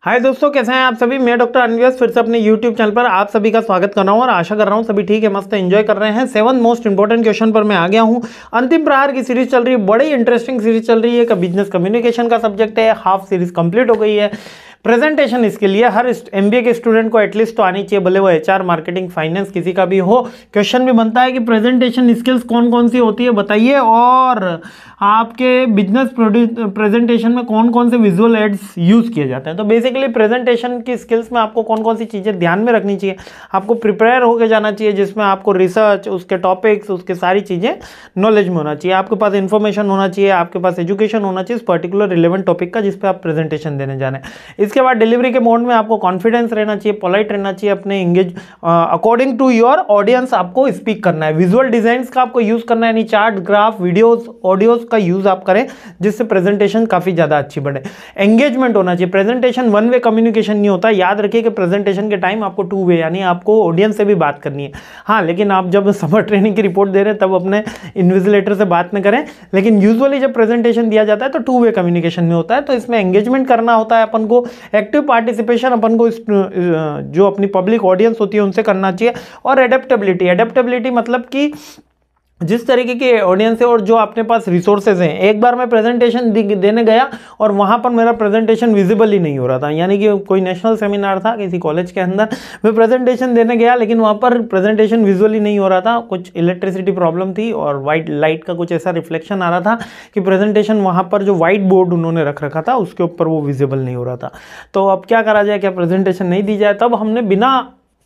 हाय दोस्तों, कैसे हैं आप सभी। मैं डॉक्टर अनव्यस फिर से अपने यूट्यूब चैनल पर आप सभी का स्वागत कर रहा हूं और आशा कर रहा हूं सभी ठीक है, मस्त एंजॉय कर रहे हैं। 7 मोस्ट इंपॉर्टेंट क्वेश्चन पर मैं आ गया हूं। अंतिम प्रहार की सीरीज चल रही है, बड़ी इंटरेस्टिंग सीरीज चल रही है। का बिजनेस कम्युनिकेशन का सब्जेक्ट है, हाफ सीरीज कंप्लीट हो गई है। प्रेजेंटेशन इसके लिए हर एमबीए के स्टूडेंट को एटलीस्ट तो आनी चाहिए, भले वो एचआर, मार्केटिंग, फाइनेंस किसी का भी हो। क्वेश्चन भी बनता है कि प्रेजेंटेशन स्किल्स कौन कौन सी होती है बताइए, और आपके बिजनेस प्रेजेंटेशन में कौन कौन से विजुअल एड्स यूज किए जाते हैं। तो बेसिकली प्रेजेंटेशन की स्किल्स में आपको कौन कौन सी चीज़ें ध्यान में रखनी चाहिए, आपको प्रिपेयर होकर जाना चाहिए, जिसमें आपको रिसर्च, उसके टॉपिक्स, उसके सारी चीज़ें नॉलेज में होना चाहिए। आपके पास इन्फॉर्मेशन होना चाहिए, आपके पास एजुकेशन होना चाहिए इस पर्टिकुलर रिलेवेंट टॉपिक का जिस पे आप प्रेजेंटेशन देने जा रहे हैं। इसके बाद डिलीवरी के मोड में आपको कॉन्फिडेंस रहना चाहिए, पोलाइट रहना चाहिए, अपने engage according to your audience आपको स्पीक करना है। विजुअल डिजाइंस का आपको यूज करना है, यानी चार्ट, ग्राफ, वीडियोस, ऑडियोस का यूज आप करें जिससे प्रेजेंटेशन काफी ज्यादा अच्छी बढ़े। एंगेजमेंट होना चाहिए। प्रेजेंटेशन वन वे कम्युनिकेशन नहीं होता, याद रखिए कि प्रेजेंटेशन के टाइम आपको टू वे, यानी आपको ऑडियंस से भी बात करनी है। हाँ, लेकिन आप जब समर ट्रेनिंग की रिपोर्ट दे रहे हैं तब अपने इन्विजिलेटर से बात न करें, लेकिन यूजुअली जब प्रेजेंटेशन दिया जाता है तो टू वे कम्युनिकेशन में होता है। तो इसमें एंगेजमेंट करना होता है अपन को, एक्टिव पार्टिसिपेशन अपन को जो अपनी पब्लिक ऑडियंस होती है उनसे करना चाहिए। और एडेप्टेबिलिटी, एडेप्टेबिलिटी मतलब कि जिस तरीके की ऑडियंस है और जो अपने पास रिसोर्सेज हैं। एक बार मैं प्रेजेंटेशन देने गया और वहां पर मेरा प्रेजेंटेशन विजिबल ही नहीं हो रहा था, यानी कि कोई नेशनल सेमिनार था किसी कॉलेज के अंदर, मैं प्रेजेंटेशन देने गया लेकिन वहां पर प्रेजेंटेशन विजुअली नहीं हो रहा था। कुछ इलेक्ट्रिसिटी प्रॉब्लम थी और वाइट लाइट का कुछ ऐसा रिफ्लेक्शन आ रहा था कि प्रेजेंटेशन वहां पर जो व्हाइट बोर्ड उन्होंने रख रखा था उसके ऊपर वो विजिबल नहीं हो रहा था। तो अब क्या करा जाए, क्या प्रेजेंटेशन नहीं दी जाए? तब हमने बिना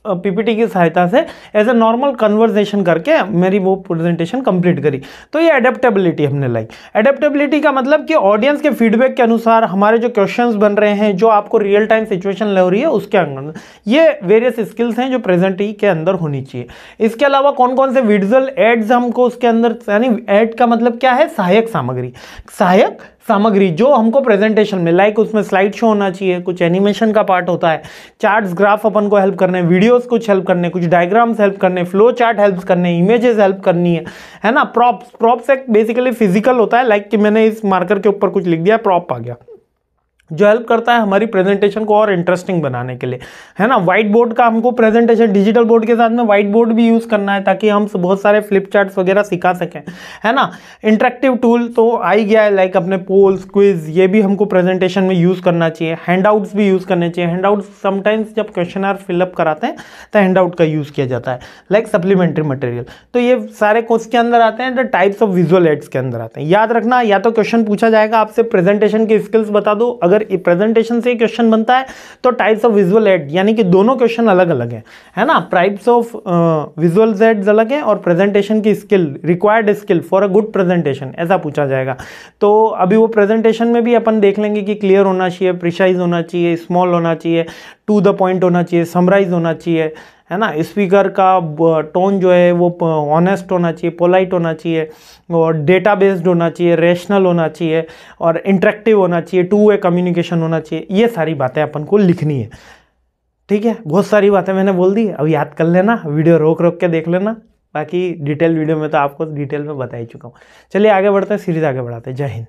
पीपीटी की सहायता से एज ए नॉर्मल कन्वर्सेशन करके मेरी वो प्रेजेंटेशन कंप्लीट करी। तो ये एडेप्टेबिलिटी हमने लाई। एडेप्टेबिलिटी का मतलब कि ऑडियंस के फीडबैक के अनुसार हमारे जो क्वेश्चंस बन रहे हैं, जो आपको रियल टाइम सिचुएशन ले रही है उसके अंदर, ये वेरियस स्किल्स हैं जो प्रेजेंटी के अंदर होनी चाहिए। इसके अलावा कौन कौन से विजुअल एड्स हमको उसके अंदर, यानी एड का मतलब क्या है, सहायक सामग्री, सहायक सामग्री जो हमको प्रेजेंटेशन में, लाइक उसमें स्लाइड शो होना चाहिए, कुछ एनिमेशन का पार्ट होता है, चार्ट्स, ग्राफ अपन को हेल्प करने, वीडियोस कुछ हेल्प करने, कुछ डायग्राम्स हेल्प करने, फ्लो चार्ट हेल्प करने, इमेजेस हेल्प करनी है ना। प्रॉप्स एक बेसिकली फिजिकल होता है, लाइक कि मैंने इस मार्कर के ऊपर कुछ लिख दिया, प्रॉप आ गया, जो हेल्प करता है हमारी प्रेजेंटेशन को और इंटरेस्टिंग बनाने के लिए, है ना। व्हाइट बोर्ड का हमको प्रेजेंटेशन, डिजिटल बोर्ड के साथ में व्हाइट बोर्ड भी यूज करना है ताकि हम बहुत सारे फ्लिप चार्ट्स वगैरह सिखा सकें, है ना। इंटरेक्टिव टूल तो आ ही गया है, लाइक अपने पोल्स, क्विज, ये भी हमको प्रेजेंटेशन में यूज करना चाहिए। हैंडआउट्स भी यूज करने चाहिए। हैंडआउट्स समटाइम्स जब क्वेश्चनर फिलअप कराते हैं तो हैंडआउट का यूज किया जाता है, लाइक सप्लीमेंट्री मटेरियल। तो ये सारे कोर्स के अंदर आते हैं, the types of visual aids के अंदर आते हैं। याद रखना, या तो क्वेश्चन पूछा जाएगा आपसे प्रेजेंटेशन की स्किल्स बता दो, अगर प्रेजेंटेशन से क्वेश्चन बनता है तो टाइप्स ऑफ विजुअल एड, यानी कि दोनों क्वेश्चन अलग अलग हैं, है ना। टाइप्स ऑफ विजुअल एड्स अलग हैं और प्रेजेंटेशन की skill, required skill for a good presentation, ऐसा पूछा जाएगा। तो अभी वो प्रेजेंटेशन में भी अपन देख लेंगे कि क्लियर होना चाहिए, प्रिसाइज होना चाहिए, स्मॉल होना चाहिए, टू द पॉइंट होना चाहिए, समराइज होना चाहिए, है ना। स्पीकर का टोन जो है वो ऑनेस्ट होना चाहिए, पोलाइट होना चाहिए, और डेटा बेस्ड होना चाहिए, रेशनल होना चाहिए, और इंटरेक्टिव होना चाहिए, टू वे कम्युनिकेशन होना चाहिए। ये सारी बातें अपन को लिखनी है, ठीक है। बहुत सारी बातें मैंने बोल दी, अब याद कर लेना, वीडियो रोक रोक के देख लेना, बाकी डिटेल वीडियो में तो आपको डिटेल में बता ही चुका हूँ। चलिए आगे बढ़ते हैं, सीरीज आगे बढ़ाते हैं। जय हिंद।